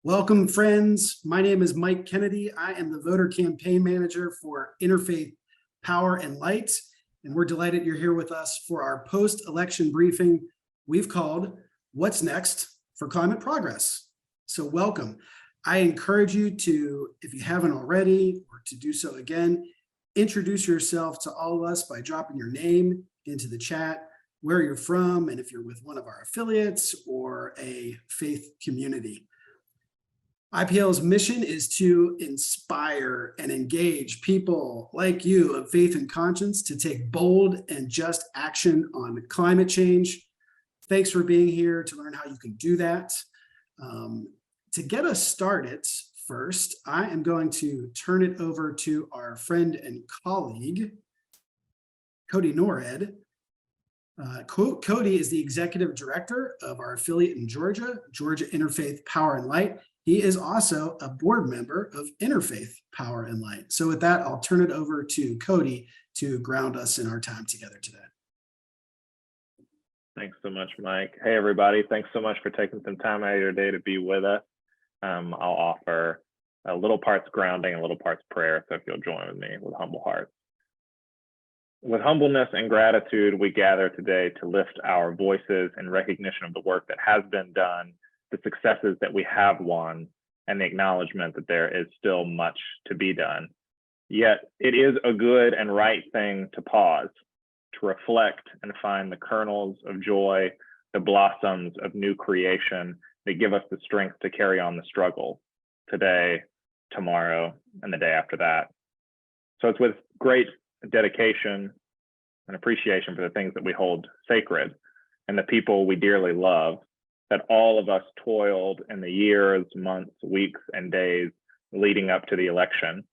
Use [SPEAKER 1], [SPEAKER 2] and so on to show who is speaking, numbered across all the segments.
[SPEAKER 1] Welcome, friends. My name is Mike Kennedy. I am the voter campaign manager for Interfaith Power and Light, and we're delighted you're here with us for our post-election briefing we've called What's Next for Climate Progress. So welcome. I encourage you to, if you haven't already, or to do so again, introduce yourself to all of us by dropping your name into the chat, where you're from, and if you're with one of our affiliates or a faith community. IPL's mission is to inspire and engage people like you of faith and conscience to take bold and just action on climate change. Thanks for being here to learn how you can do that. To get us started, first, I am going to turn it over to our friend and colleague, Cody Norred. Cody is the executive director of our affiliate in Georgia Interfaith Power and Light. He is also a board member of Interfaith Power and Light. So with that, I'll turn it over to Cody to ground us in our time together today.
[SPEAKER 2] Thanks so much, Mike. Hey, everybody. Thanks so much for taking some time out of your day to be with us. I'll offer a little parts grounding and little parts prayer, so if you'll join with me with humble hearts. With humbleness and gratitude, we gather today to lift our voices in recognition of the work that has been done, the successes that we have won, and the acknowledgement that there is still much to be done. Yet it is a good and right thing to pause, to reflect and find the kernels of joy, the blossoms of new creation that give us the strength to carry on the struggle today, tomorrow, and the day after that. So it's with great dedication and appreciation for the things that we hold sacred and the people we dearly love that all of us toiled in the years, months, weeks, and days leading up to the election.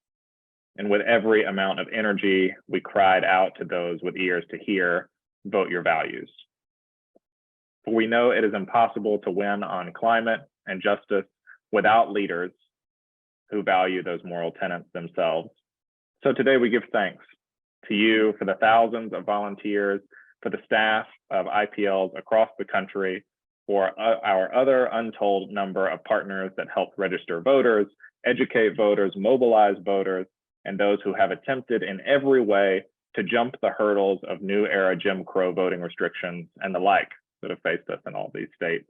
[SPEAKER 2] And with every amount of energy, we cried out to those with ears to hear, vote your values. For we know it is impossible to win on climate and justice without leaders who value those moral tenets themselves. So today we give thanks to you for the thousands of volunteers, for the staff of IPLs across the country, for our other untold number of partners that help register voters, educate voters, mobilize voters, and those who have attempted in every way to jump the hurdles of new era Jim Crow voting restrictions and the like that have faced us in all these states.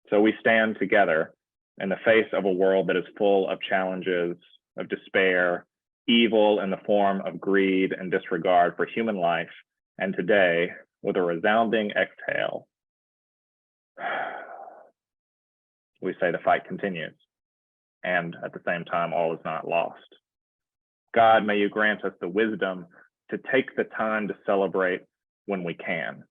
[SPEAKER 2] So we stand together in the face of a world that is full of challenges, of despair, evil in the form of greed and disregard for human life, and today, with a resounding exhale, we say the fight continues, and at the same time, all is not lost. God, may you grant us the wisdom to take the time to celebrate when we can,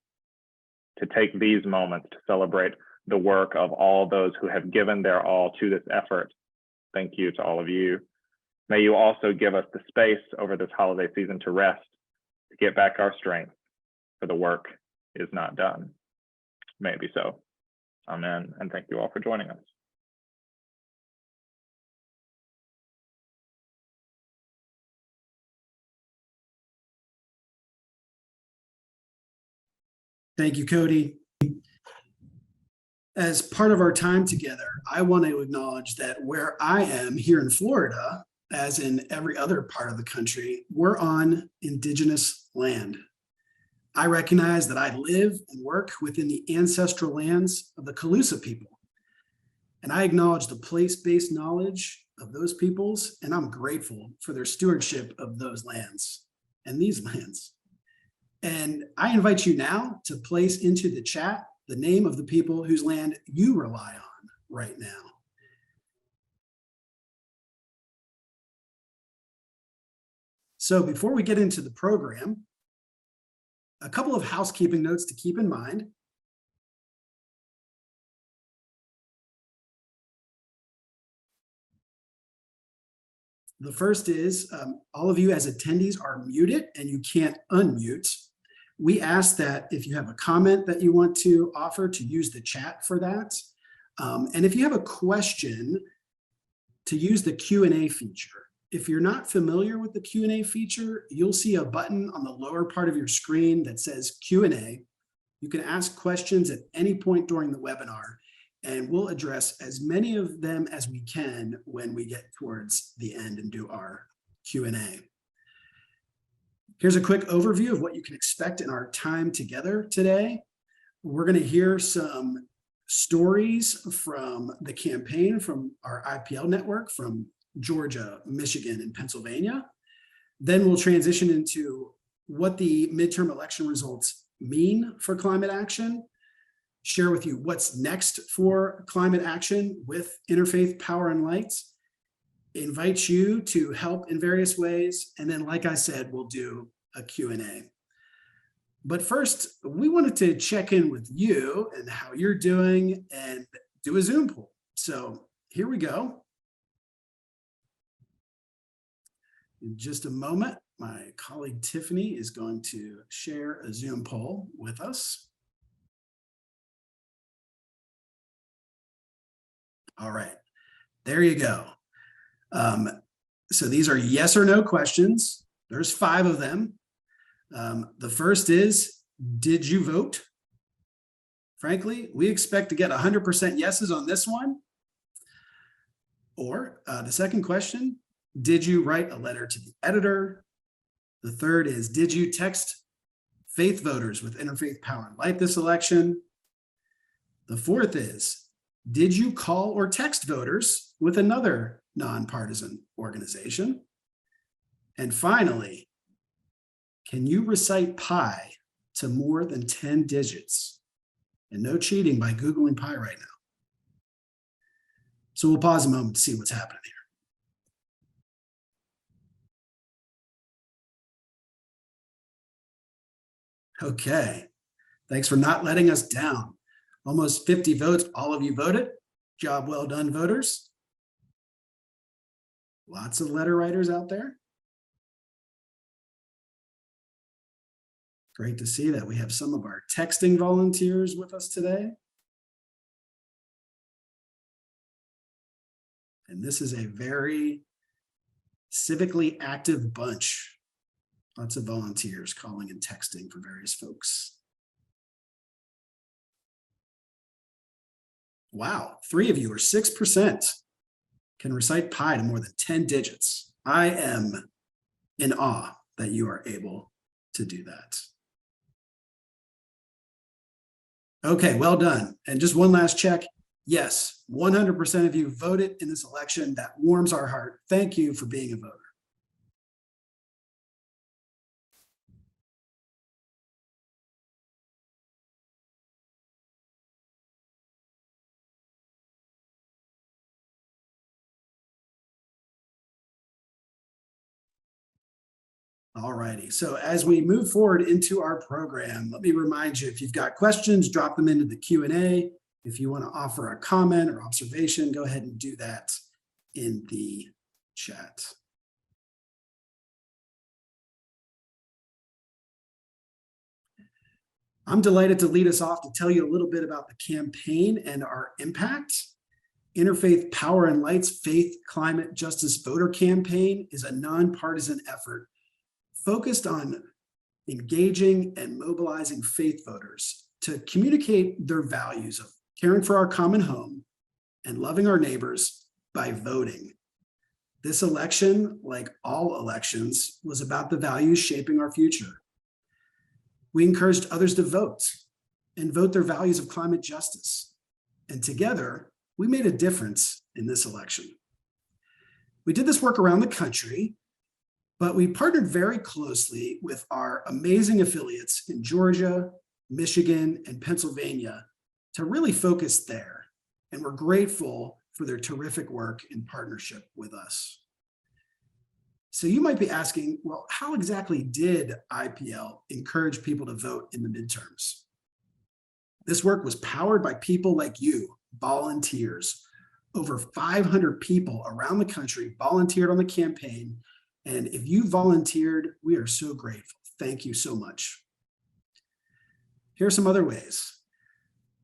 [SPEAKER 2] to take these moments to celebrate the work of all those who have given their all to this effort. Thank you to all of you. May you also give us the space over this holiday season to rest, to get back our strength, for the work is not done. May it be so. Amen, and thank you all for joining us.
[SPEAKER 1] Thank you, Cody. As part of our time together, I want to acknowledge that where I am here in Florida, as in every other part of the country, we're on indigenous land. I recognize that I live and work within the ancestral lands of the Calusa people. And I acknowledge the place-based knowledge of those peoples, and I'm grateful for their stewardship of those lands and these lands. And I invite you now to place into the chat the name of the people whose land you rely on right now. So before we get into the program, a couple of housekeeping notes to keep in mind. The first is all of you as attendees are muted and you can't unmute. We ask that if you have a comment that you want to offer, to use the chat for that. And if you have a question, to use the Q&A feature. If you're not familiar with the Q&A feature, you'll see a button on the lower part of your screen that says Q&A. You can ask questions at any point during the webinar, and we'll address as many of them as we can when we get towards the end and do our Q&A. Here's a quick overview of what you can expect in our time together today. We're going to hear some stories from the campaign from our IPL network from Georgia, Michigan, and Pennsylvania. Then we'll transition into what the midterm election results mean for climate action, share with you what's next for climate action with Interfaith Power and Light, invite you to help in various ways, and then, like I said, we'll do a Q&A. But first, we wanted to check in with you and how you're doing and do a Zoom poll. So here we go. In just a moment, my colleague Tiffany is going to share a Zoom poll with us. All right, there you go. So these are yes or no questions. There's 5 of them. The first is, did you vote? Frankly, we expect to get 100% yeses on this one. Or the second question, did you write a letter to the editor? The third is, did you text faith voters with Interfaith Power and Light this election? The fourth is, did you call or text voters with another nonpartisan organization? And finally, can you recite pi to more than 10 digits? And no cheating by Googling pi right now. So we'll pause a moment to see what's happening here. Okay, thanks for not letting us down. Almost 50 votes, all of you voted. Job well done, voters. Lots of letter writers out there. Great to see that we have some of our texting volunteers with us today. And this is a very civically active bunch. Lots of volunteers calling and texting for various folks. Wow, 3 of you, or 6%, can recite pi to more than 10 digits. I am in awe that you are able to do that. Okay, well done. And just one last check. Yes, 100% of you voted in this election. That warms our heart. Thank you for being a voter. All righty, so as we move forward into our program, let me remind you, if you've got questions, drop them into the Q&A. If you want to offer a comment or observation, go ahead and do that in the chat. I'm delighted to lead us off to tell you a little bit about the campaign and our impact. Interfaith Power and Light's Faith, Climate, Justice Voter Campaign is a nonpartisan effort focused on engaging and mobilizing faith voters to communicate their values of caring for our common home and loving our neighbors by voting. This election, like all elections, was about the values shaping our future. We encouraged others to vote and vote their values of climate justice. And together, we made a difference in this election. We did this work around the country, but we partnered very closely with our amazing affiliates in Georgia, Michigan, and Pennsylvania to really focus there. And we're grateful for their terrific work in partnership with us. So you might be asking, well, how exactly did IPL encourage people to vote in the midterms? This work was powered by people like you, volunteers. Over 500 people around the country volunteered on the campaign. And if you volunteered, we are so grateful. Thank you so much. Here are some other ways.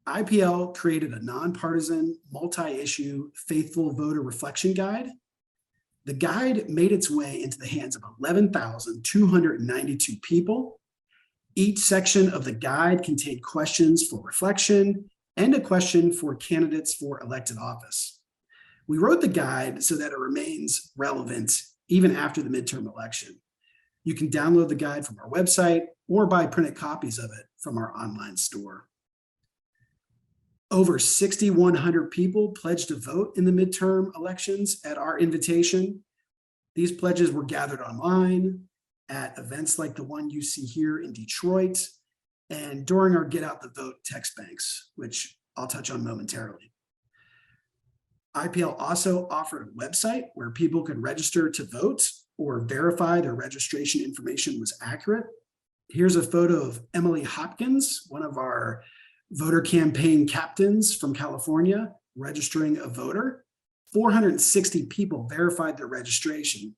[SPEAKER 1] IPL created a nonpartisan, multi-issue, faithful voter reflection guide. The guide made its way into the hands of 11,292 people. Each section of the guide contained questions for reflection and a question for candidates for elected office. We wrote the guide so that it remains relevant even after the midterm election. You can download the guide from our website or buy printed copies of it from our online store. Over 6,100 people pledged to vote in the midterm elections at our invitation. These pledges were gathered online at events like the one you see here in Detroit and during our Get Out the Vote text banks, which I'll touch on momentarily. IPL also offered a website where people could register to vote or verify their registration information was accurate. Here's a photo of Emily Hopkins, one of our voter campaign captains from California, registering a voter. 460 people verified their registration,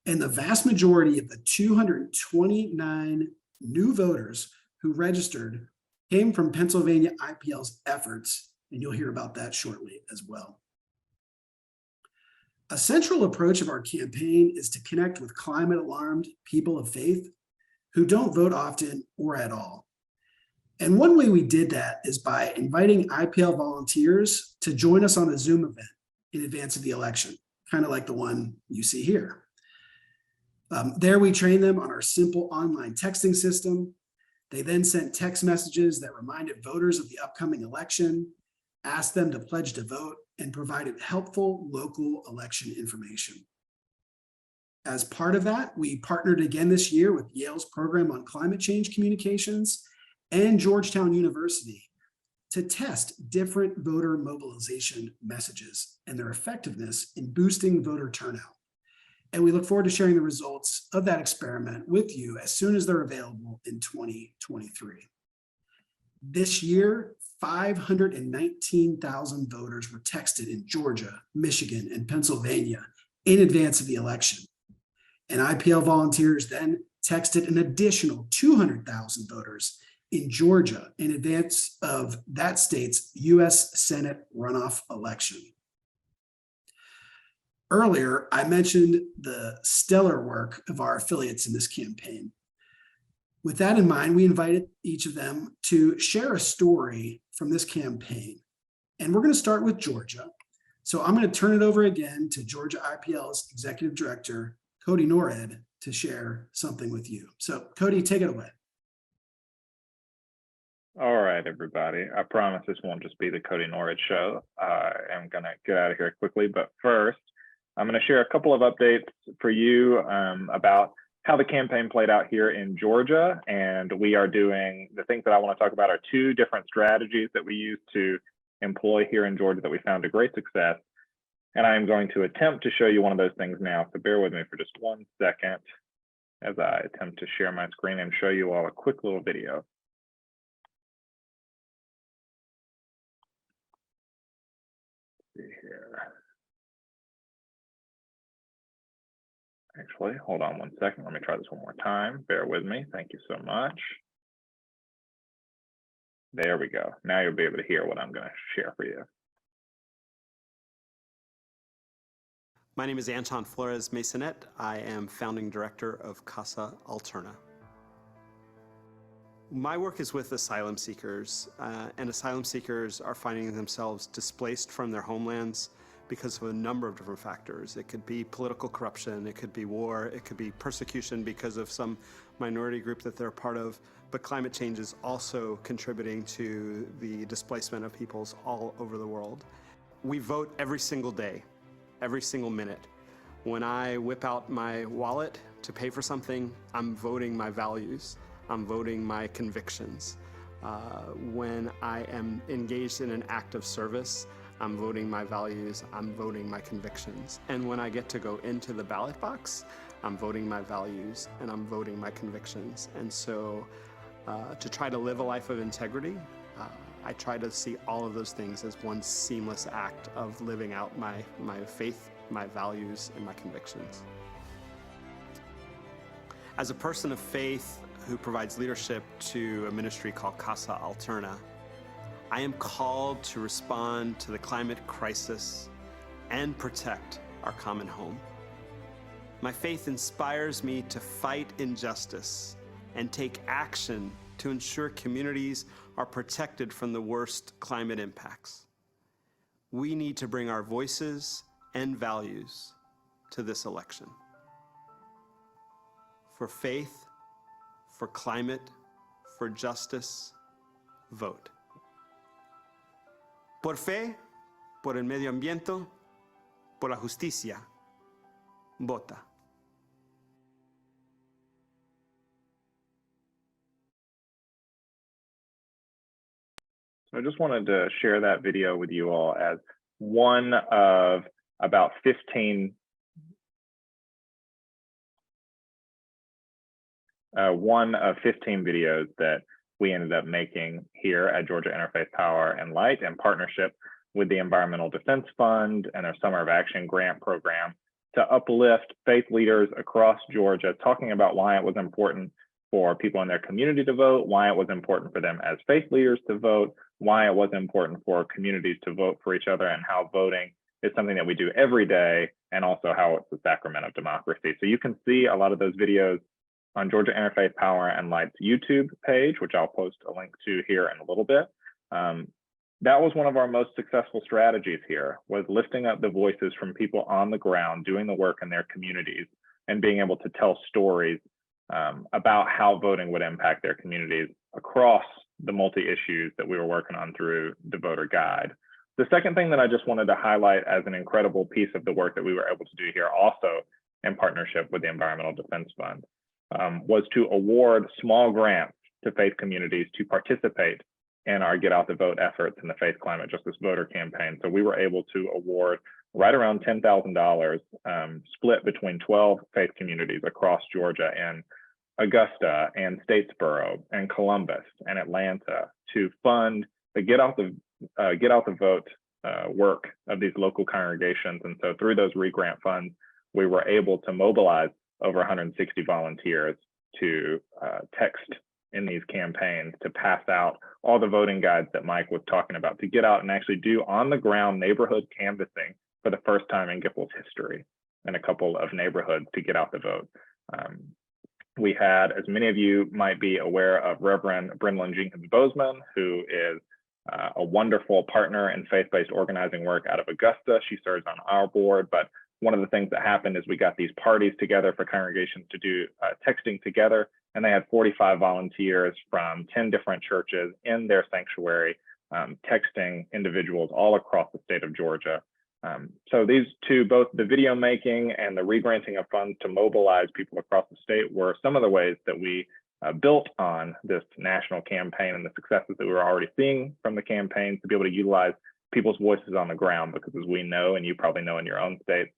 [SPEAKER 1] and the vast majority of the 229 new voters who registered came from Pennsylvania IPL's efforts, and you'll hear about that shortly as well. A central approach of our campaign is to connect with climate-alarmed people of faith who don't vote often or at all. And one way we did that is by inviting IPL volunteers to join us on a Zoom event in advance of the election, kind of like the one you see here. There we trained them on our simple online texting system. They then sent text messages that reminded voters of the upcoming election, asked them to pledge to vote, and provided helpful local election information. As part of that, we partnered again this year with Yale's program on climate change communications and Georgetown University to test different voter mobilization messages and their effectiveness in boosting voter turnout. And we look forward to sharing the results of that experiment with you as soon as they're available in 2023. This year, 519,000 voters were texted in Georgia, Michigan, and Pennsylvania in advance of the election. And IPL volunteers then texted an additional 200,000 voters in Georgia in advance of that state's U.S. Senate runoff election. Earlier, I mentioned the stellar work of our affiliates in this campaign. With that in mind, we invited each of them to share a story from this campaign. And we're going to start with Georgia. So I'm going to turn it over again to Georgia IPL's Executive Director, Cody Norred, to share something with you. So Cody, take it away.
[SPEAKER 2] All right, everybody. I promise this won't just be the Cody Norrid show. I'm going to get out of here quickly, but first, I'm going to share a couple of updates for you about how the campaign played out here in Georgia. And we are doing the things that I want to talk about are two different strategies that we use to employ here in Georgia that we found a great success. And I am going to attempt to show you one of those things now. So bear with me for just 1 second as I attempt to share my screen and show you all a quick little video. Let's see here. Actually, hold on 1 second. Let me try this one more time. Bear with me. Thank you so much. There we go. Now you'll be able to hear what I'm going to share for you.
[SPEAKER 3] My name is Anton Flores Masonet. I am founding director of Casa Alterna. My work is with asylum seekers, and asylum seekers are finding themselves displaced from their homelands because of a number of different factors. It could be political corruption, it could be war, it could be persecution because of some minority group that they're a part of, but climate change is also contributing to the displacement of peoples all over the world. We vote every single day, every single minute. When I whip out my wallet to pay for something, I'm voting my values, I'm voting my convictions. When I am engaged in an act of service, I'm voting my values, I'm voting my convictions. And when I get to go into the ballot box, I'm voting my values and I'm voting my convictions. And so to try to live a life of integrity, I try to see all of those things as one seamless act of living out my faith, my values, and my convictions. As a person of faith who provides leadership to a ministry called Casa Alterna, I am called to respond to the climate crisis and protect our common home. My faith inspires me to fight injustice and take action to ensure communities are protected from the worst climate impacts. We need to bring our voices and values to this election. For faith, for climate, for justice, vote. Por fe, por el medio ambiente, por la justicia, vota.
[SPEAKER 2] So I just wanted to share that video with you all as one of about 15 videos that we ended up making here at Georgia Interfaith Power and Light in partnership with the Environmental Defense Fund and their Summer of Action grant program to uplift faith leaders across Georgia, talking about why it was important for people in their community to vote, why it was important for them as faith leaders to vote, why it was important for communities to vote for each other, and how voting is something that we do every day, and also how it's the sacrament of democracy. So you can see a lot of those videos on Georgia Interfaith Power and Light's YouTube page, which I'll post a link to here in a little bit. That was one of our most successful strategies here, was lifting up the voices from people on the ground, doing the work in their communities, and being able to tell stories about how voting would impact their communities across the multi-issues that we were working on through the voter guide. The second thing that I just wanted to highlight as an incredible piece of the work that we were able to do here, also in partnership with the Environmental Defense Fund, was to award small grants to faith communities to participate in our Get Out the Vote efforts in the Faith Climate Justice Voter Campaign. So we were able to award right around $10,000 split between 12 faith communities across Georgia and Augusta and Statesboro and Columbus and Atlanta to fund the Get Out the Vote work of these local congregations. And so through those re-grant funds, we were able to mobilize over 160 volunteers to text in these campaigns, to pass out all the voting guides that Mike was talking about, to get out and actually do on the ground neighborhood canvassing for the first time in Giffords history in a couple of neighborhoods to get out the vote. We had, as many of you might be aware of, Reverend Brendlin Jenkins Bozeman, who is a wonderful partner in faith-based organizing work out of Augusta. She serves on our board, but one of the things that happened is we got these parties together for congregations to do texting together, and they had 45 volunteers from 10 different churches in their sanctuary texting individuals all across the state of Georgia. So these two, both the video making and the re-granting of funds to mobilize people across the state, were some of the ways that we built on this national campaign and the successes that we were already seeing from the campaign, to be able to utilize people's voices on the ground. Because as we know, and you probably know in your own state,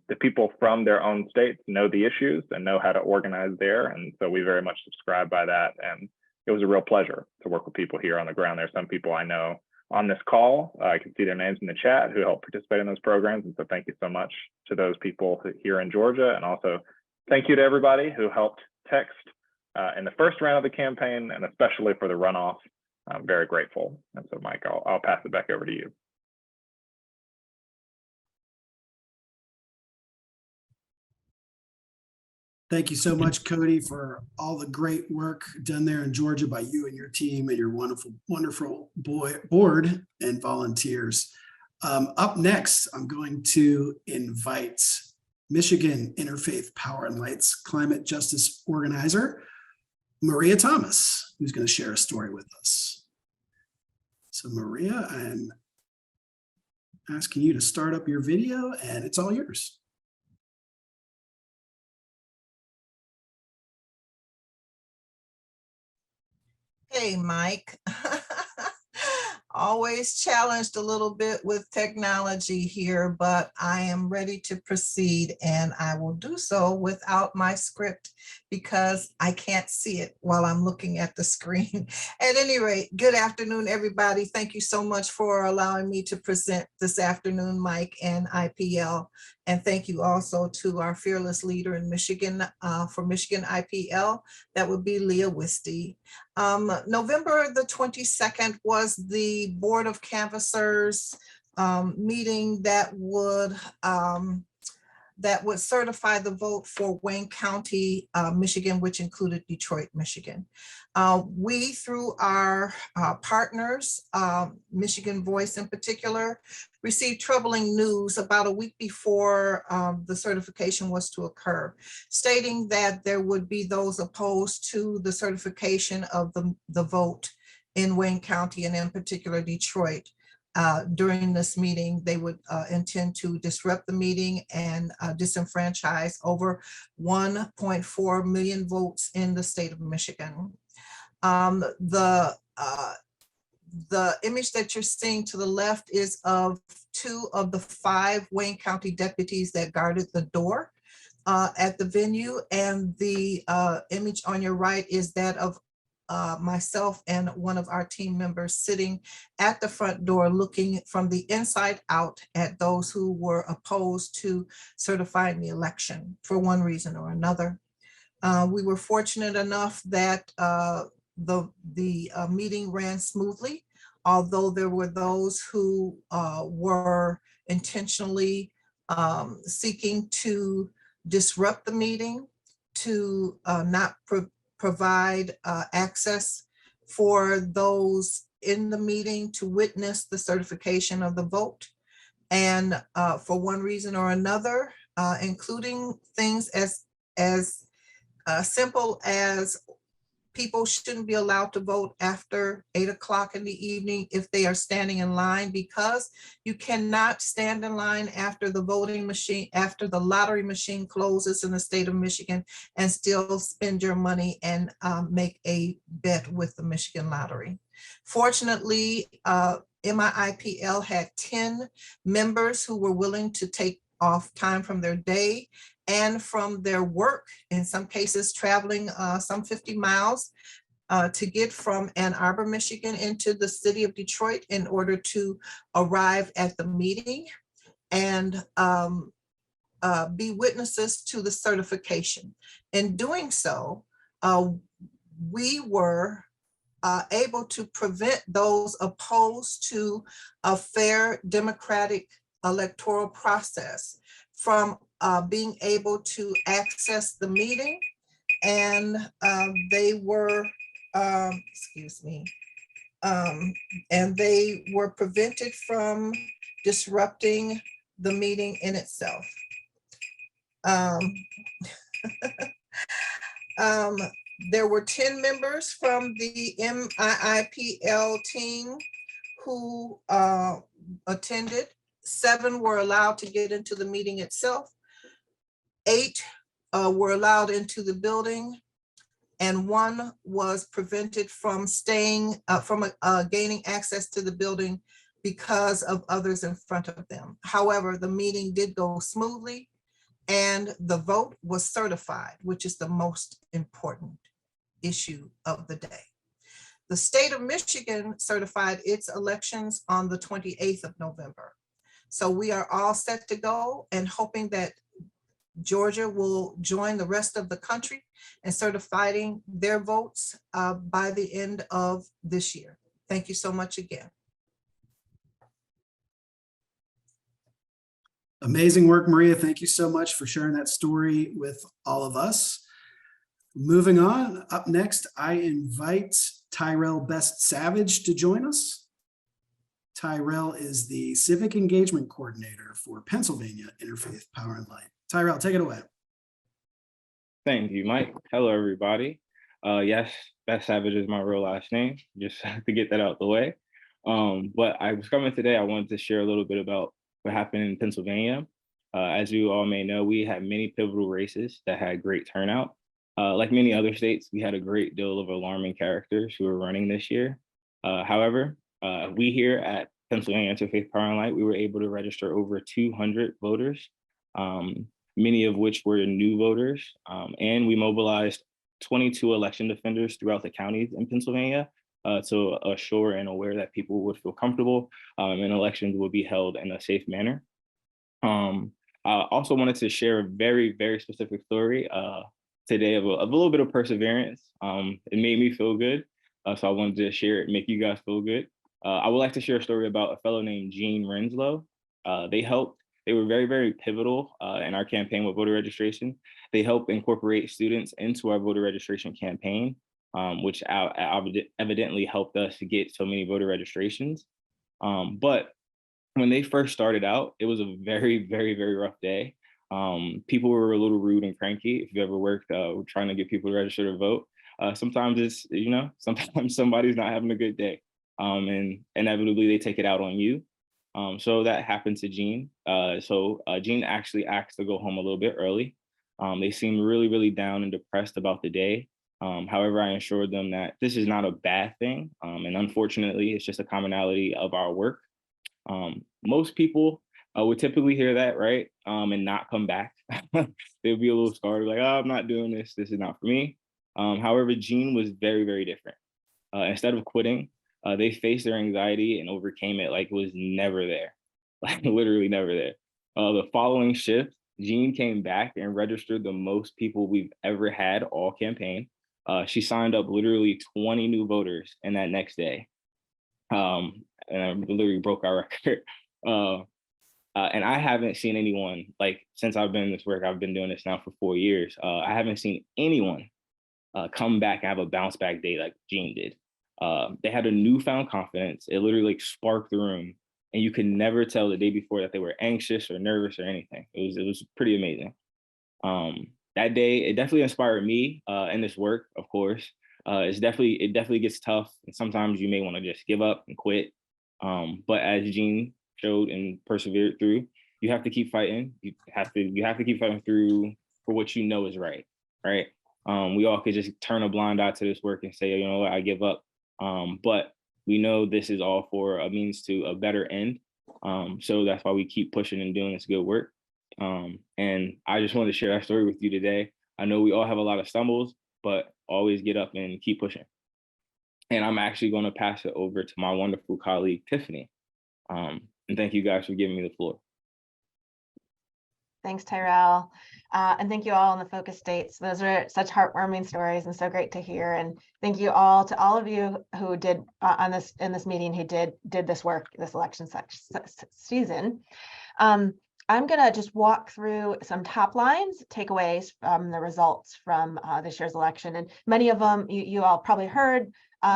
[SPEAKER 2] the people from their own states know the issues and know how to organize there. And so we very much subscribe by that. And it was a real pleasure to work with people here on the ground. There's some people I know on this call. I can see their names in the chat who helped participate in those programs. And so thank you so much to those people here in Georgia. And also thank you to everybody who helped text in the first round of the campaign, and especially for the runoff. I'm very grateful. And so Mike, I'll pass it back over to you.
[SPEAKER 1] Thank you so much, Cody, for all the great work done there in Georgia by you and your team and your wonderful board and volunteers. Up next, I'm going to invite Michigan Interfaith Power and Light's climate justice organizer, Maria Thomas, who's going to share a story with us. So Maria, I'm asking you to start up your video, and it's all yours.
[SPEAKER 4] Hey, Mike. Always challenged a little bit with technology here, but I am ready to proceed, and I will do so without my script because I can't see it while I'm looking at the screen. At any rate, good afternoon, everybody. Thank you so much for allowing me to present this afternoon, Mike and IPL. And thank you also to our fearless leader in Michigan for Michigan IPL. That would be Leah Wisty. November the 22nd was the Board of Canvassers meeting that would that would certify the vote for Wayne County, Michigan, which included Detroit, Michigan. We, through our partners, Michigan Voice in particular, received troubling news about a week before the certification was to occur, stating that there would be those opposed to the certification of the vote in Wayne County and in particular Detroit. During this meeting, they would intend to disrupt the meeting and disenfranchise over 1.4 million votes in the state of Michigan. The image that you're seeing to the left is of 2 of the 5 Wayne County deputies that guarded the door at the venue. And the image on your right is that of myself and one of our team members sitting at the front door, looking from the inside out at those who were opposed to certifying the election for one reason or another. We were fortunate enough that the meeting ran smoothly, although there were those who were intentionally seeking to disrupt the meeting, to not provide access for those in the meeting to witness the certification of the vote. And for one reason or another, including things as simple as people shouldn't be allowed to vote after 8 o'clock in the evening if they are standing in line, because you cannot stand in line after the voting machine, after the lottery machine closes in the state of Michigan, and still spend your money and make a bet with the Michigan lottery. Fortunately, MIIPL had 10 members who were willing to take off time from their day and from their work, in some cases traveling some 50 miles to get from Ann Arbor, Michigan into the city of Detroit in order to arrive at the meeting and be witnesses to the certification. In doing so, we were able to prevent those opposed to a fair democratic electoral process from being able to access the meeting. And they were, and they were prevented from disrupting the meeting in itself. There were 10 members from the MIIPL team who attended. 7 were allowed to get into the meeting itself. 8 were allowed into the building, and 1 was prevented from gaining access to the building because of others in front of them. However, the meeting did go smoothly and the vote was certified, which is the most important issue of the day. The state of Michigan certified its elections on the 28th of November. So we are all set to go and hoping that Georgia will join the rest of the country in certifying their votes by the end of this year. Thank you so much again.
[SPEAKER 1] Amazing work, Maria. Thank you so much for sharing that story with all of us. Moving on, up next, I invite Tyrell Best Savage to join us. Tyrell is the Civic Engagement Coordinator for Pennsylvania Interfaith Power and Light. Tyrell, take it away.
[SPEAKER 5] Thank you, Mike. Hello, everybody. Yes, Best Savage is my real last name, just to get that out the way. But I was coming today, I wanted to share a little bit about what happened in Pennsylvania. As you all may know, we had many pivotal races that had great turnout. Like many other states, we had a great deal of alarming characters who were running this year. However, we here at Pennsylvania Interfaith Power and Light, we were able to register over 200 voters, many of which were new voters. And we mobilized 22 election defenders throughout the counties in Pennsylvania to assure and aware that people would feel comfortable and elections would be held in a safe manner. I also wanted to share a very, very specific story today of a little bit of perseverance. It made me feel good. So I wanted to share it, make you guys feel good. I would like to share a story about a fellow named Gene Renslow. They they were very, very pivotal in our campaign with voter registration. They helped incorporate students into our voter registration campaign, which evidently helped us to get so many voter registrations. But when they first started out, it was a very, very, very rough day. People were a little rude and cranky. If you ever worked trying to get people to register to vote, sometimes it's, sometimes somebody's not having a good day, and inevitably they take it out on you. So that happened to Jean. Jean actually asked to go home a little bit early. They seemed really, really down and depressed about the day. However, I assured them that this is not a bad thing. And unfortunately, it's just a commonality of our work. Most people would typically hear that, right? And not come back. They'd be a little scarred, like, oh, I'm not doing this. This is not for me. However, Jean was very, very different. Instead of quitting, they faced their anxiety and overcame it like it was never there, like literally never there. The following shift, Jean came back and registered the most people we've ever had all campaign. She signed up literally 20 new voters in that next day. And I literally broke our record. And I haven't seen anyone, like, since I've been in this work, I've been doing this now for 4 years. I haven't seen anyone come back and have a bounce back day like Jean did. They had a newfound confidence. It literally like sparked the room, and you could never tell the day before that they were anxious or nervous or anything. It was pretty amazing. That day, it definitely inspired me in this work, of course. It definitely gets tough, and sometimes you may want to just give up and quit. But as Jean showed and persevered through, you have to keep fighting. You have to keep fighting through for what you know is right, right? We all could just turn a blind eye to this work and say, you know what, I give up. But we know this is all for a means to a better end. So that's why we keep pushing and doing this good work. And I just wanted to share that story with you today. I know we all have a lot of stumbles, but always get up and keep pushing. And I'm actually going to pass it over to my wonderful colleague, Tiffany. And thank you guys for giving me the floor.
[SPEAKER 6] Thanks, Tyrell. And thank you all in the focus states. Those are such heartwarming stories and so great to hear. And thank you all to all of you who did in this meeting who did this work, this election season. I'm going to just walk through some top lines, takeaways from the results from this year's election. And many of them you all probably heard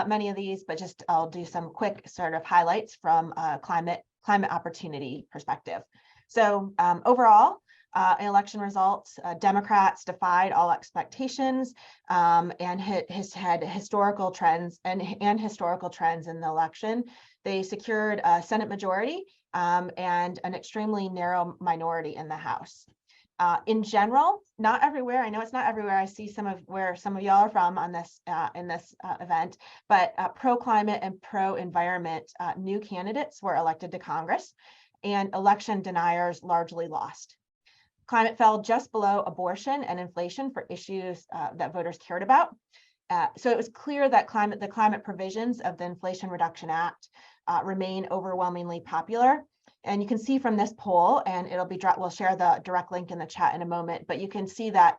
[SPEAKER 6] many of these, but just I'll do some quick sort of highlights from a climate opportunity perspective. So overall, election results, Democrats defied all expectations and had historical trends and historical trends in the election. They secured a Senate majority and an extremely narrow minority in the House. In general, not everywhere. I know it's not everywhere. I see some of where some of y'all are from on this in this event, but pro-climate and pro-environment new candidates were elected to Congress, and election deniers largely lost. Climate fell just below abortion and inflation for issues that voters cared about. So it was clear that the climate provisions of the Inflation Reduction Act remain overwhelmingly popular. And you can see from this poll, and we'll share the direct link in the chat in a moment, but you can see that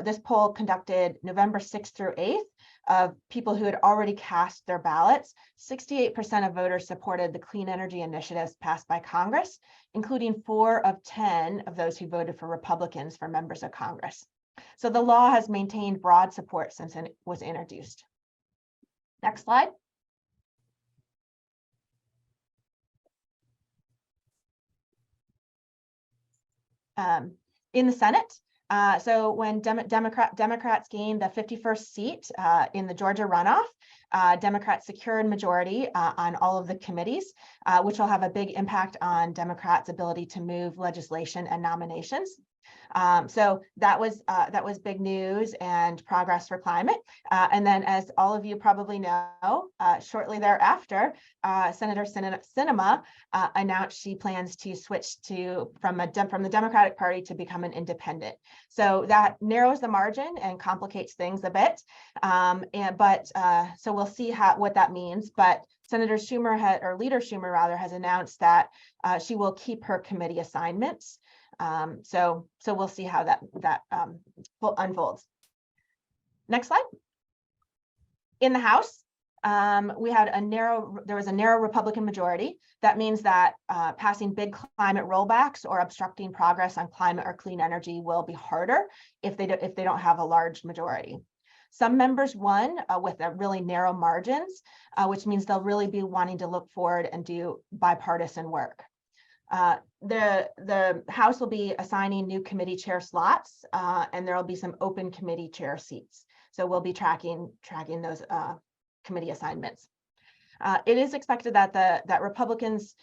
[SPEAKER 6] this poll conducted November 6th through 8th of people who had already cast their ballots. 68% of voters supported the clean energy initiatives passed by Congress, including 4 of 10 of those who voted for Republicans for members of Congress. So the law has maintained broad support since it was introduced. Next slide. In the Senate, so when Democrats gained the 51st seat in the Georgia runoff, Democrats secured majority on all of the committees, which will have a big impact on Democrats' ability to move legislation and nominations. So that was big news and progress for climate. And then, as all of you probably know, shortly thereafter, Senator Sinema announced she plans to switch from the Democratic Party to become an independent. So that narrows the margin and complicates things a bit. So we'll see what that means. But Leader Schumer has announced that she will keep her committee assignments. So we'll see how that unfolds. Next slide. In the House, there was a narrow Republican majority. That means that passing big climate rollbacks or obstructing progress on climate or clean energy will be harder if they don't have a large majority. Some members won with a really narrow margins, which means they'll really be wanting to look forward and do bipartisan work. The House will be assigning new committee chair slots, and there will be some open committee chair seats. So we'll be tracking those committee assignments. It is expected that Republicans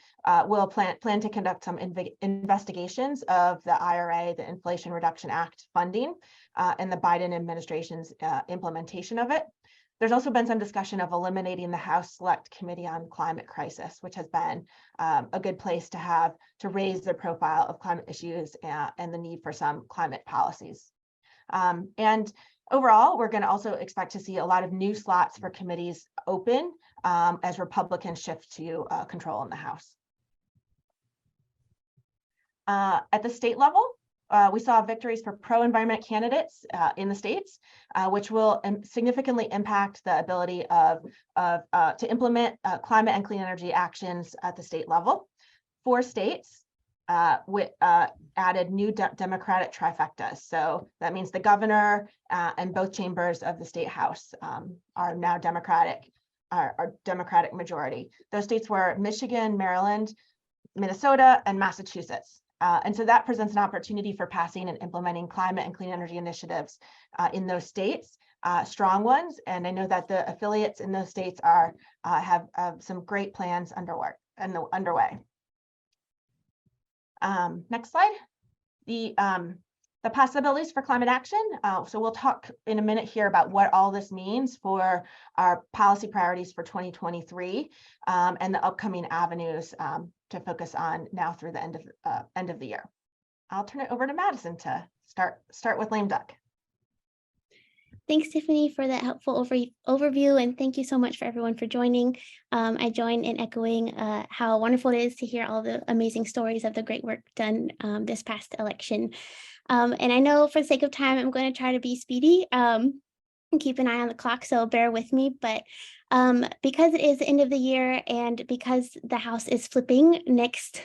[SPEAKER 6] will plan to conduct some investigations of the IRA, the Inflation Reduction Act funding, and the Biden administration's implementation of it. There's also been some discussion of eliminating the House Select Committee on Climate Crisis, which has been a good place to raise the profile of climate issues and the need for some climate policies. And overall, we're going to also expect to see a lot of new slots for committees open as Republicans shift to control in the House. At the state level, we saw victories for pro-environment candidates in the states, which will significantly impact the ability to implement climate and clean energy actions at the state level. 4 states added new Democratic trifectas. So that means the governor and both chambers of the state house are now Democratic majority. Those states were Michigan, Maryland, Minnesota, and Massachusetts. And so that presents an opportunity for passing and implementing climate and clean energy initiatives in those states, strong ones. And I know that the affiliates in those states have some great plans underway. Next slide. The possibilities for climate action. So we'll talk in a minute here about what all this means for our policy priorities for 2023 and the upcoming avenues to focus on now through the end of the year. I'll turn it over to Madison to start with lame duck.
[SPEAKER 7] Thanks, Tiffany, for that helpful overview, and thank you so much for everyone for joining. I join in echoing how wonderful it is to hear all the amazing stories of the great work done this past election. And I know for the sake of time, I'm going to try to be speedy and keep an eye on the clock, so bear with me. But because it is the end of the year and because the House is flipping next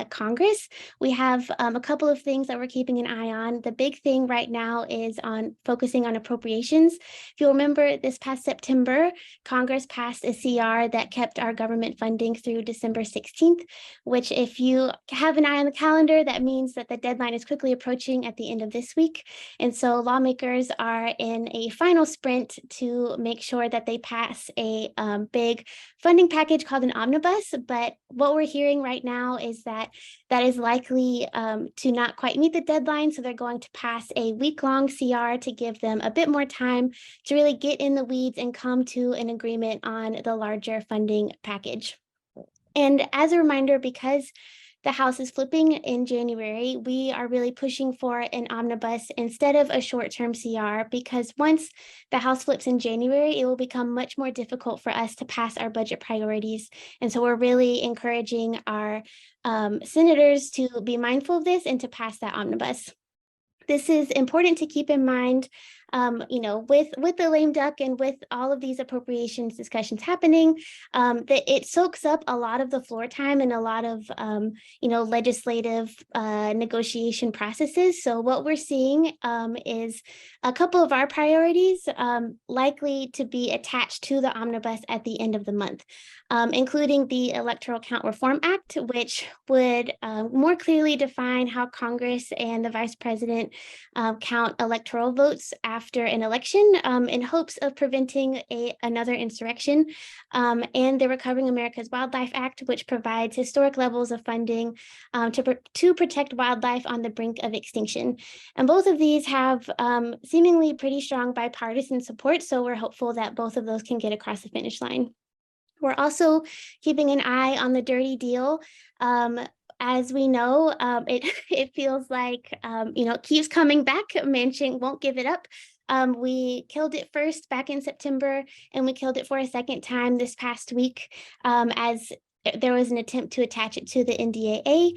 [SPEAKER 7] Congress, we have a couple of things that we're keeping an eye on. The big thing right now is on focusing on appropriations. If you'll remember, this past September, Congress passed a CR that kept our government funding through December 16th, which if you have an eye on the calendar, that means that the deadline is quickly approaching at the end of this week. And so lawmakers are in a final sprint to make sure that they pass a big funding package called an omnibus. But what we're hearing right now is that is likely to not quite meet the deadline. So they're going to pass a week-long CR to give them a bit more time to really get in the weeds and come to an agreement on the larger funding package. And as a reminder, because the House is flipping in January, we are really pushing for an omnibus instead of a short-term CR, because once the House flips in January, it will become much more difficult for us to pass our budget priorities. And so we're really encouraging our senators to be mindful of this and to pass that omnibus. This is important to keep in mind, with the lame duck and with all of these appropriations discussions happening, that it soaks up a lot of the floor time and a lot of, legislative negotiation processes. So what we're seeing is a couple of our priorities likely to be attached to the omnibus at the end of the month, including the Electoral Count Reform Act, which would more clearly define how Congress and the Vice President count electoral votes after an election in hopes of preventing another insurrection, and the Recovering America's Wildlife Act, which provides historic levels of funding to protect wildlife on the brink of extinction. And both of these have seemingly pretty strong bipartisan support, so we're hopeful that both of those can get across the finish line. We're also keeping an eye on the dirty deal. As we know, it feels like, it keeps coming back. Manchin won't give it up. We killed it first back in September, and we killed it for a second time this past week as there was an attempt to attach it to the NDAA,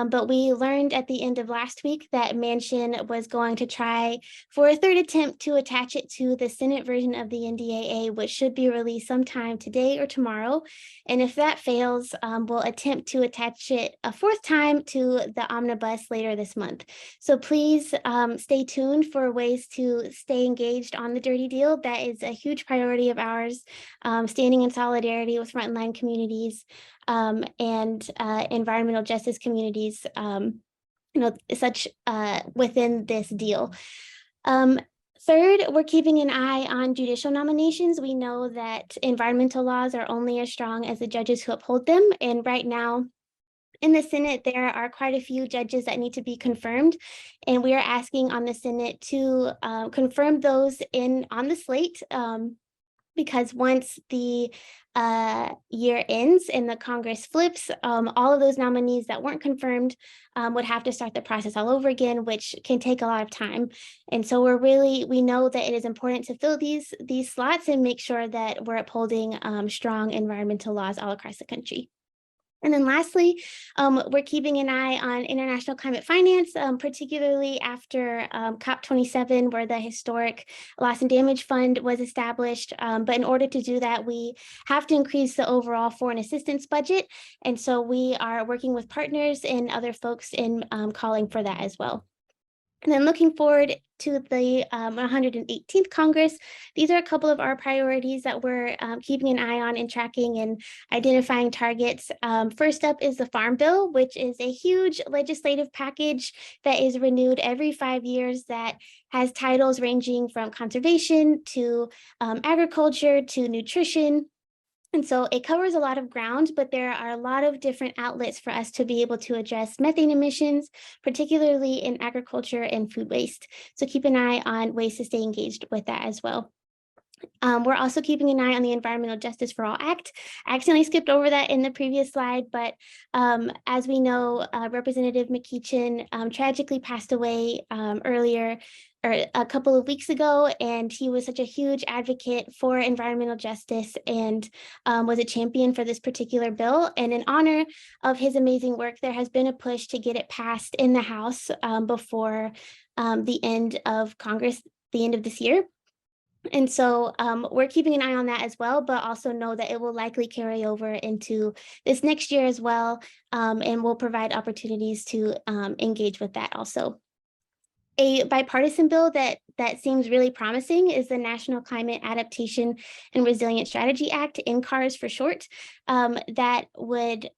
[SPEAKER 7] but we learned at the end of last week that Manchin was going to try for a third attempt to attach it to the Senate version of the NDAA, which should be released sometime today or tomorrow. And if that fails, we'll attempt to attach it a fourth time to the omnibus later this month. So please stay tuned for ways to stay engaged on the dirty deal. That is a huge priority of ours, standing in solidarity with frontline communities and environmental justice communities, such within this deal. Third, we're keeping an eye on judicial nominations. We know that environmental laws are only as strong as the judges who uphold them. And right now, in the Senate, there are quite a few judges that need to be confirmed, and we are asking on the Senate to confirm those on the slate, because once the year ends and the Congress flips, all of those nominees that weren't confirmed would have to start the process all over again, which can take a lot of time. And so we know that it is important to fill these slots and make sure that we're upholding strong environmental laws all across the country. And then lastly, we're keeping an eye on international climate finance, particularly after COP27, where the historic loss and damage fund was established. But in order to do that, we have to increase the overall foreign assistance budget. And so we are working with partners and other folks in calling for that as well. And then looking forward to the 118th Congress, these are a couple of our priorities that we're keeping an eye on and tracking and identifying targets. First up is the Farm Bill, which is a huge legislative package that is renewed every 5 years, that has titles ranging from conservation to agriculture to nutrition. And so it covers a lot of ground, but there are a lot of different outlets for us to be able to address methane emissions, particularly in agriculture and food waste. So keep an eye on ways to stay engaged with that as well. We're also keeping an eye on the Environmental Justice for All Act. I accidentally skipped over that in the previous slide, but as we know, Representative McEachin tragically passed away earlier, or a couple of weeks ago, and he was such a huge advocate for environmental justice and was a champion for this particular bill. And in honor of his amazing work, there has been a push to get it passed in the House before the end of Congress, the end of this year. And so we're keeping an eye on that as well, but also know that it will likely carry over into this next year as well, and will provide opportunities to engage with that also. A bipartisan bill that seems really promising is the National Climate Adaptation and Resilience Strategy Act, NCARS for short, that would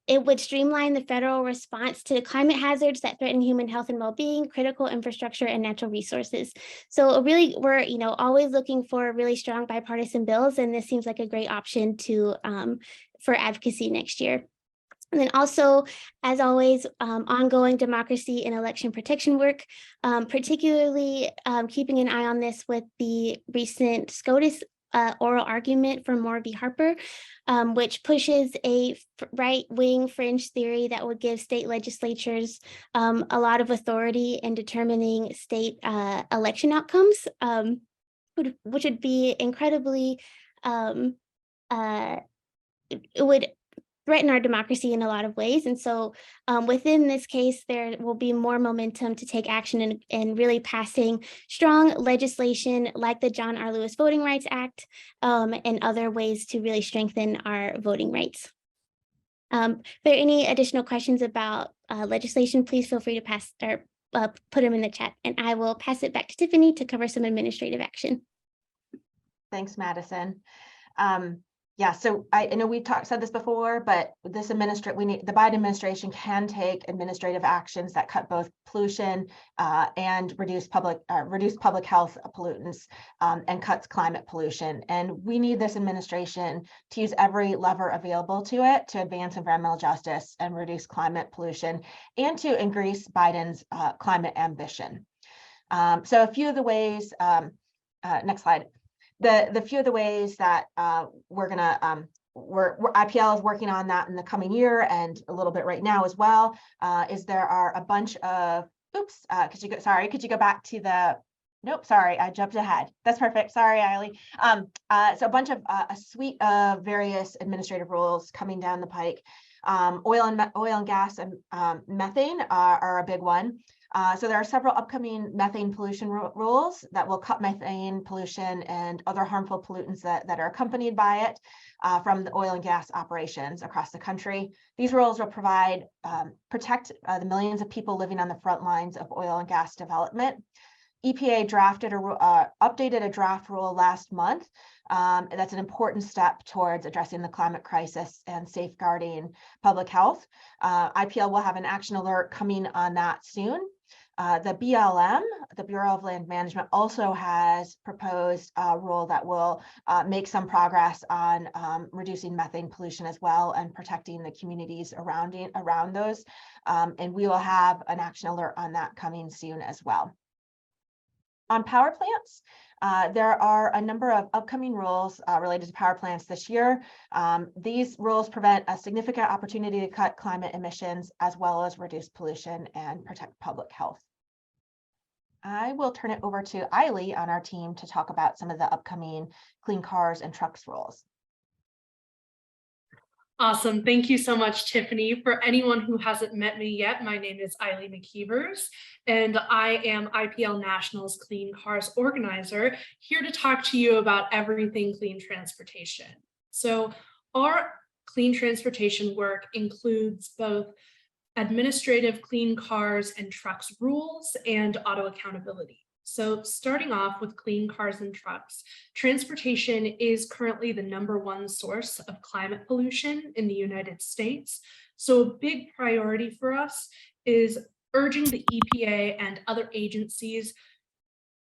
[SPEAKER 7] it would streamline the federal response to climate hazards that threaten human health and well-being, critical infrastructure, and natural resources. So really, we're always looking for really strong bipartisan bills, and this seems like a great option to for advocacy next year. And then also, as always, ongoing democracy and election protection work, particularly keeping an eye on this with the recent SCOTUS oral argument from Moore v. Harper, which pushes a right-wing fringe theory that would give state legislatures a lot of authority in determining state election outcomes, which would be incredibly, it would threaten our democracy in a lot of ways. And so within this case, there will be more momentum to take action and really passing strong legislation like the John R. Lewis Voting Rights Act and other ways to really strengthen our voting rights. If there are any additional questions about legislation, please feel free to pass or put them in the chat, and I will pass it back to Tiffany to cover some administrative action.
[SPEAKER 6] Thanks, Madison. Yeah, so I know we said this before, but this the Biden administration can take administrative actions that cut both pollution and reduce public health pollutants and cuts climate pollution. And we need this administration to use every lever available to it to advance environmental justice and reduce climate pollution and to increase Biden's climate ambition. So a few of the ways, next slide. The few of the ways that IPL is working on that in the coming year and a little bit right now as well is there are a bunch of could you go back to the Nope, sorry, I jumped ahead. That's perfect. Sorry, Eiley. So a bunch of a suite of various administrative rules coming down the pike. Oil and gas and methane are a big one. So there are several upcoming methane pollution rules that will cut methane pollution and other harmful pollutants that are accompanied by it from the oil and gas operations across the country. These rules will protect the millions of people living on the front lines of oil and gas development. EPA updated a draft rule last month. That's an important step towards addressing the climate crisis and safeguarding public health. IPL will have an action alert coming on that soon. The BLM, the Bureau of Land Management, also has proposed a rule that will make some progress on reducing methane pollution as well and protecting the communities around those. And we will have an action alert on that coming soon as well. On power plants, there are a number of upcoming rules related to power plants this year. These rules prevent a significant opportunity to cut climate emissions as well as reduce pollution and protect public health. I will turn it over to Eiley on our team to talk about some of the upcoming clean cars and trucks rules.
[SPEAKER 8] Awesome. Thank you so much, Tiffany. For anyone who hasn't met me yet, my name is Eiley McKeevers, and I am IPL National's Clean Cars Organizer, here to talk to you about everything clean transportation. So our clean transportation work includes both administrative clean cars and trucks rules and auto accountability. So starting off with clean cars and trucks, transportation is currently the #1 source of climate pollution in the United States. So a big priority for us is urging the EPA and other agencies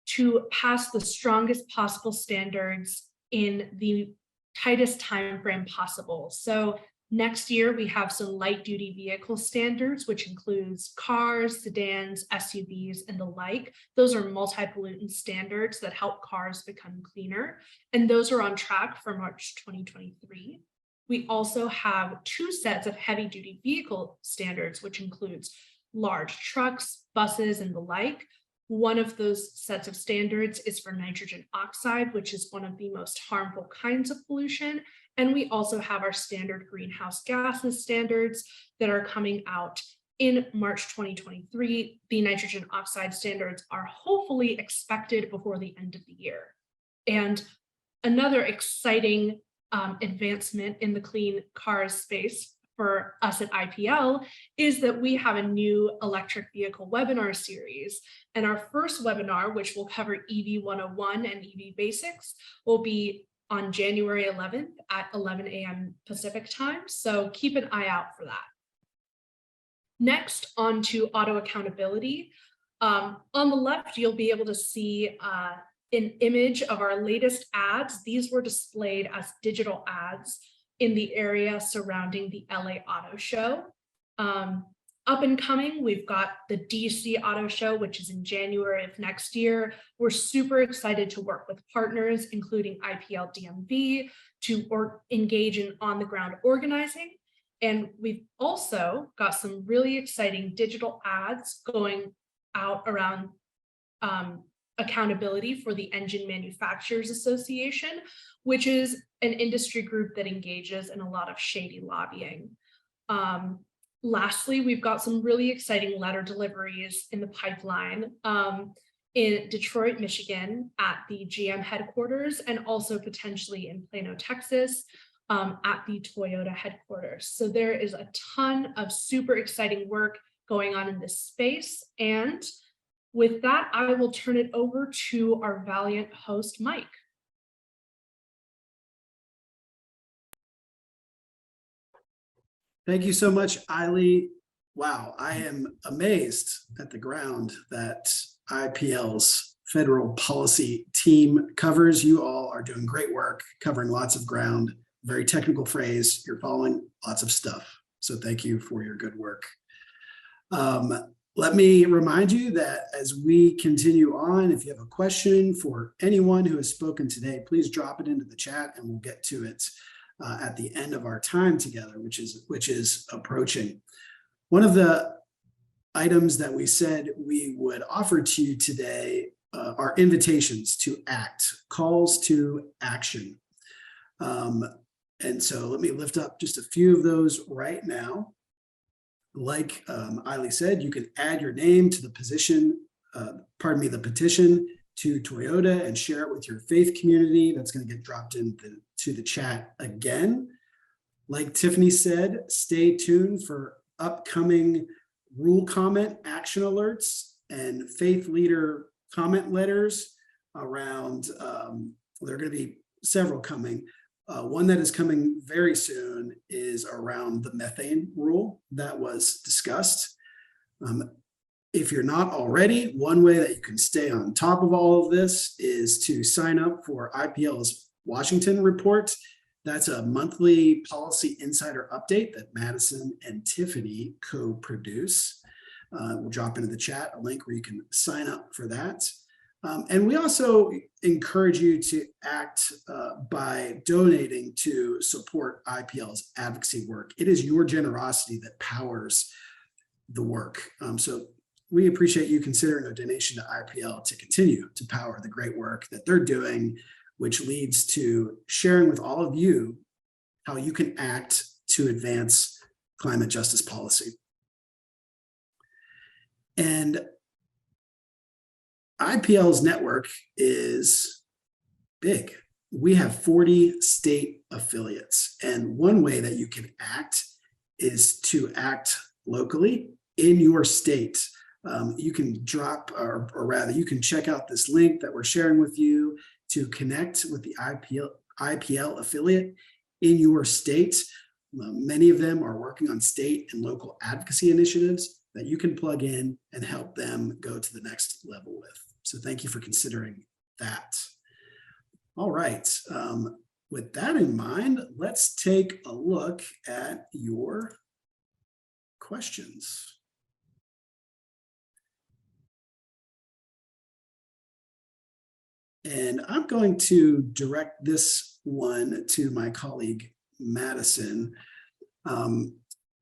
[SPEAKER 8] to pass the strongest possible standards in the tightest time frame possible. So next year, we have some light duty vehicle standards, which includes cars, sedans, SUVs, and the like. Those are multi-pollutant standards that help cars become cleaner, and those are on track for March 2023. We also have 2 sets of heavy duty vehicle standards, which includes large trucks, buses, and the like. One of those sets of standards is for nitrogen oxide, which is one of the most harmful kinds of pollution. And we also have our standard greenhouse gases standards that are coming out in March 2023. The nitrogen oxide standards are hopefully expected before the end of the year. And another exciting advancement in the clean cars space for us at IPL is that we have a new electric vehicle webinar series. And our first webinar, which will cover EV 101 and EV basics, will be on January 11th at 11 a.m. Pacific time. So keep an eye out for that. Next, on to auto accountability. On the left, you'll be able to see an image of our latest ads. These were displayed as digital ads in the area surrounding the LA Auto Show. Up and coming, we've got the DC Auto Show, which is in January of next year. We're super excited to work with partners, including IPL DMV, to engage in on-the-ground organizing. And we've also got some really exciting digital ads going out around accountability for the Engine Manufacturers Association, which is an industry group that engages in a lot of shady lobbying. Lastly, we've got some really exciting letter deliveries in the pipeline in Detroit, Michigan at the GM headquarters, and also potentially in Plano, Texas at the Toyota headquarters. So there is a ton of super exciting work going on in this space. And with that, I will turn it over to our valiant host, Mike.
[SPEAKER 1] Thank you so much, Eiley. Wow, I am amazed at the ground that IPL's federal policy team covers. You all are doing great work, covering lots of ground, very technical phrase. You're following lots of stuff. So thank you for your good work. Let me remind you that as we continue on, if you have a question for anyone who has spoken today, please drop it into the chat and we'll get to it at the end of our time together, which is approaching. One of the items that we said we would offer to you today are invitations to act, calls to action. And so let me lift up just a few of those right now. Like Eiley said, you can add your name to the petition to Toyota and share it with your faith community. That's going to get dropped into the chat again. Like Tiffany said, stay tuned for upcoming rule comment action alerts and faith leader comment letters around, there are going to be several coming. One that is coming very soon is around the methane rule that was discussed. If you're not already, one way that you can stay on top of all of this is to sign up for IPL's Washington report. That's a monthly policy insider update that Madison and Tiffany co-produce. We'll drop into the chat a link where you can sign up for that. And we also encourage you to act by donating to support IPL's advocacy work. It is your generosity that powers the work. So we appreciate you considering a donation to IPL to continue to power the great work that they're doing, which leads to sharing with all of you how you can act to advance climate justice policy. And IPL's network is big. We have 40 state affiliates. And one way that you can act is to act locally in your state. You can drop, or rather, you can check out this link that we're sharing with you to connect with the IPL affiliate in your state. Many of them are working on state and local advocacy initiatives that you can plug in and help them go to the next level with. So thank you for considering that. All right, with that in mind, let's take a look at your questions. And I'm going to direct this one to my colleague, Madison.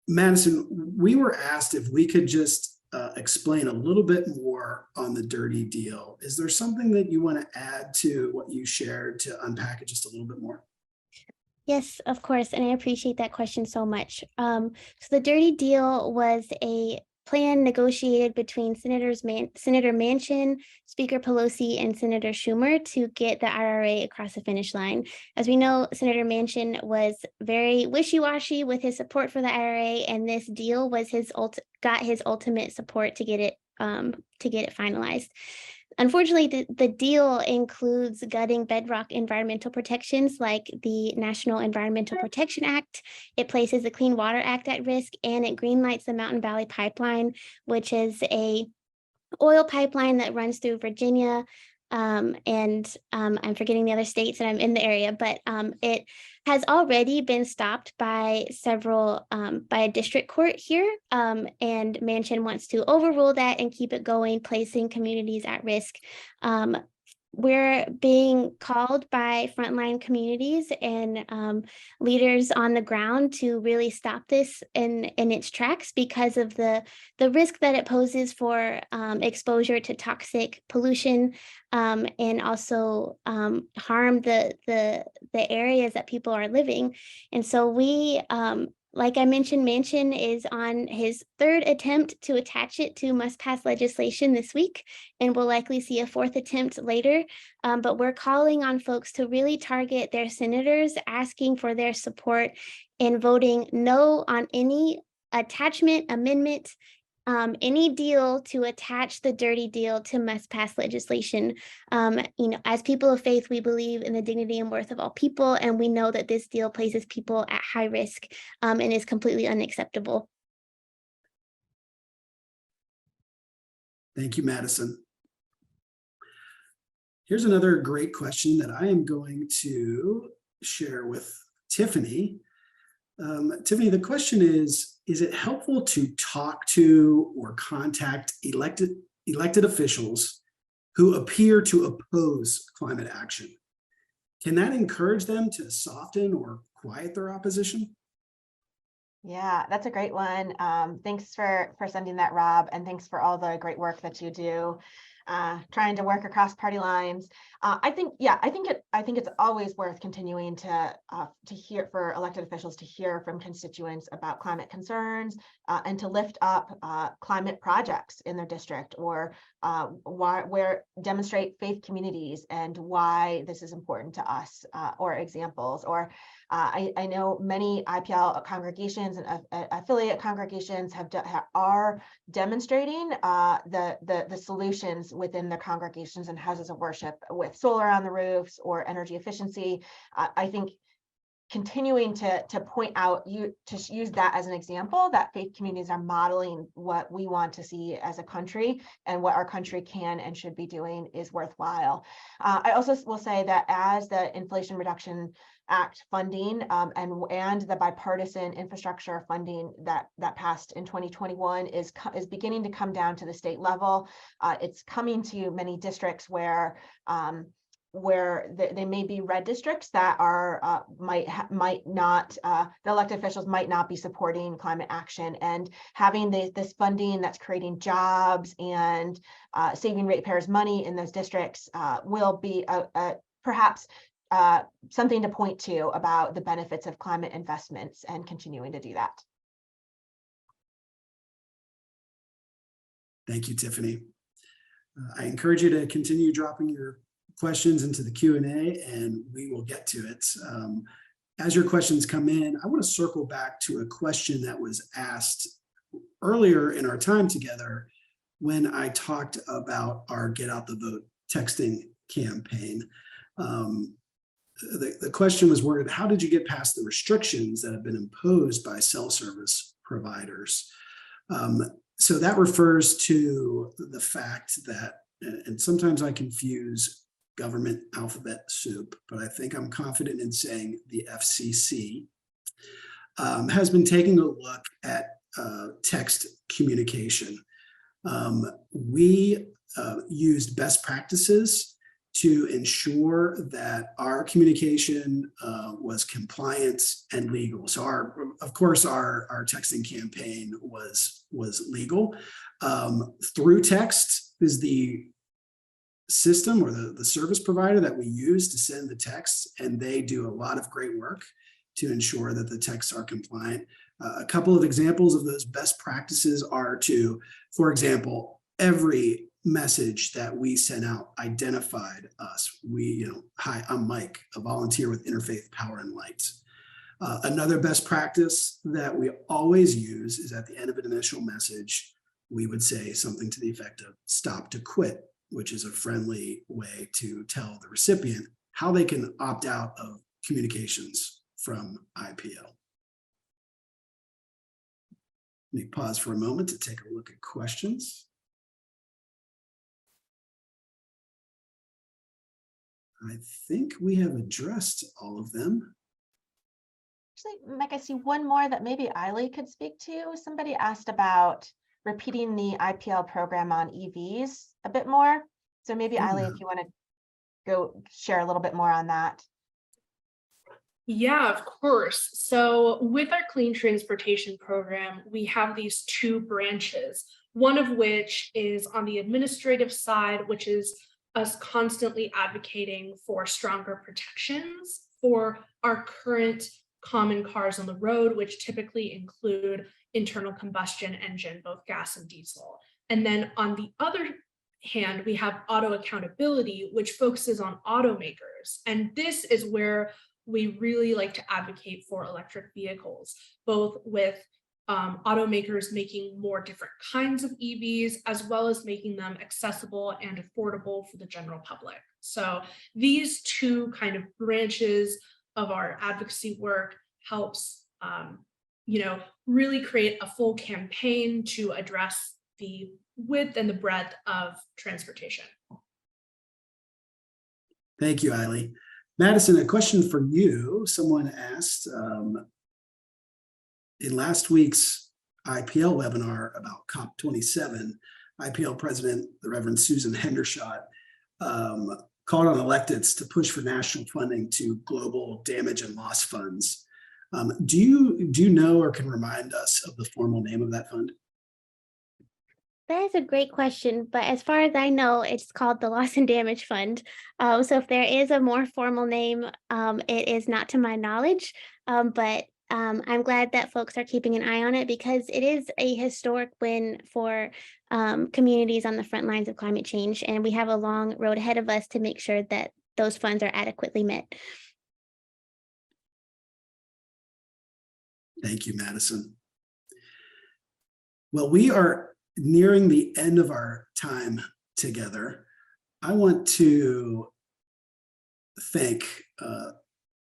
[SPEAKER 1] Madison, we were asked if we could just explain a little bit more on the dirty deal. Is there something that you want to add to what you shared to unpack it just a little bit more?
[SPEAKER 7] Yes, of course, and I appreciate that question so much. So the dirty deal was a plan negotiated between Senator Manchin, Speaker Pelosi, and Senator Schumer to get the IRA across the finish line. As we know, Senator Manchin was very wishy-washy with his support for the IRA, and this deal was got his ultimate support to get it finalized. Unfortunately, the deal includes gutting bedrock environmental protections like the National Environmental Protection Act. It places the Clean Water Act at risk, and it greenlights the Mountain Valley Pipeline, which is a oil pipeline that runs through Virginia. And I'm forgetting the other states, and I'm in the area, but it has already been stopped by by a district court here. And Manchin wants to overrule that and keep it going, placing communities at risk. We're being called by frontline communities and leaders on the ground to really stop this in its tracks because of the risk that it poses for exposure to toxic pollution and also harm the areas that people are living. And so we, like I mentioned, Manchin is on his third attempt to attach it to must-pass legislation this week, and we'll likely see a fourth attempt later. But we're calling on folks to really target their senators, asking for their support in voting no on any attachment, amendment, any deal to attach the dirty deal to must-pass legislation. As people of faith, we believe in the dignity and worth of all people, and we know that this deal places people at high risk and is completely unacceptable.
[SPEAKER 1] Thank you, Madison. Here's another great question that I am going to share with Tiffany. Tiffany, the question is it helpful to talk to or contact elected officials who appear to oppose climate action? Can that encourage them to soften or quiet their opposition?
[SPEAKER 6] Yeah, that's a great one. Thanks for sending that, Rob, and thanks for all the great work that you do. trying to work across party lines. I think it's always worth continuing to hear for elected officials to hear from constituents about climate concerns and to lift up climate projects in their district, or where demonstrate faith communities and why this is important to us, or examples. Or I know many IPL congregations and affiliate congregations are demonstrating the solutions within their congregations and houses of worship with solar on the roofs or energy efficiency. I think continuing to point out, to use that as an example, that faith communities are modeling what we want to see as a country and what our country can and should be doing is worthwhile. I also will say that as the Inflation Reduction Act funding and the bipartisan infrastructure funding that passed in 2021 is beginning to come down to the state level. It's coming to many districts where they may be red districts that are might not the elected officials might not be supporting climate action, and having this funding that's creating jobs and saving ratepayers money in those districts will be perhaps something to point to about the benefits of climate investments and continuing to do that.
[SPEAKER 1] Thank you, Tiffany. I encourage you to continue dropping your questions into the Q&A and we will get to it. As your questions come in, I want to circle back to a question that was asked earlier in our time together when I talked about our Get Out the Vote texting campaign. The question was worded, how did you get past the restrictions that have been imposed by cell service providers? So that refers to the fact that, and sometimes I confuse government alphabet soup, but I think I'm confident in saying the FCC has been taking a look at text communication. We used best practices to ensure that our communication was compliant and legal. So of course, our texting campaign was legal. Through Text is the system or the service provider that we use to send the texts, and they do a lot of great work to ensure that the texts are compliant. A couple of examples of those best practices are to, for example, every message that we sent out identified us. Hi, I'm Mike, a volunteer with Interfaith Power and Light. Another best practice that we always use is at the end of an initial message, we would say something to the effect of "stop to quit," which is a friendly way to tell the recipient how they can opt out of communications from IPL. Let me pause for a moment to take a look at questions. I think we have addressed all of them.
[SPEAKER 6] Actually, Mike, I see one more that maybe Eiley could speak to. Somebody asked about repeating the IPL program on EVs a bit more. So maybe Eiley, if you want to go share a little bit more on that.
[SPEAKER 8] Yeah, of course. So with our clean transportation program, we have these two branches, one of which is on the administrative side, which is us constantly advocating for stronger protections for our current common cars on the road, which typically include internal combustion engine, both gas and diesel. And then on the other hand, we have auto accountability, which focuses on automakers. And this is where we really like to advocate for electric vehicles, both with automakers making more different kinds of EVs, as well as making them accessible and affordable for the general public. So these two kind of branches of our advocacy work helps, really create a full campaign to address the width and the breadth of transportation.
[SPEAKER 1] Thank you, Eiley. Madison, a question for you. Someone asked, in last week's IPL webinar about COP27, IPL President, the Reverend Susan Hendershot, called on electeds to push for national funding to global damage and loss funds. Do you know or can remind us of the formal name of that fund?
[SPEAKER 7] That is a great question, but as far as I know, it's called the Loss and Damage Fund. So if there is a more formal name, it is not to my knowledge, but I'm glad that folks are keeping an eye on it because it is a historic win for communities on the front lines of climate change, and we have a long road ahead of us to make sure that those funds are adequately met.
[SPEAKER 1] Thank you, Madison. Well, we are nearing the end of our time together. I want to thank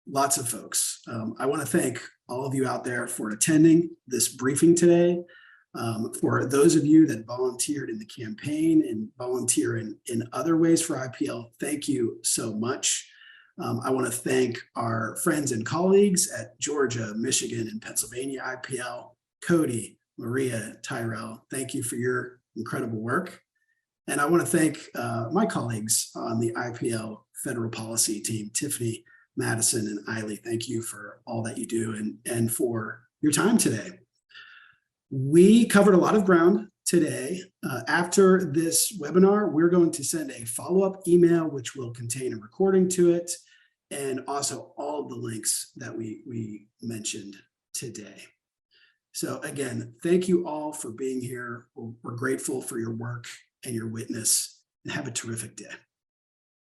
[SPEAKER 1] lots of folks. I want to thank all of you out there for attending this briefing today. For those of you that volunteered in the campaign and volunteer in other ways for IPL, thank you so much. I want to thank our friends and colleagues at Georgia, Michigan, and Pennsylvania IPL, Cody, Maria, Tyrell, thank you for your incredible work. And I want to thank my colleagues on the IPL federal policy team, Tiffany, Madison, and Eiley. Thank you for all that you do and for your time today. We covered a lot of ground today. After this webinar, we're going to send a follow-up email, which will contain a recording to it, and also all of the links that we mentioned today. So again, thank you all for being here. We're grateful for your work and your witness, and have a terrific day.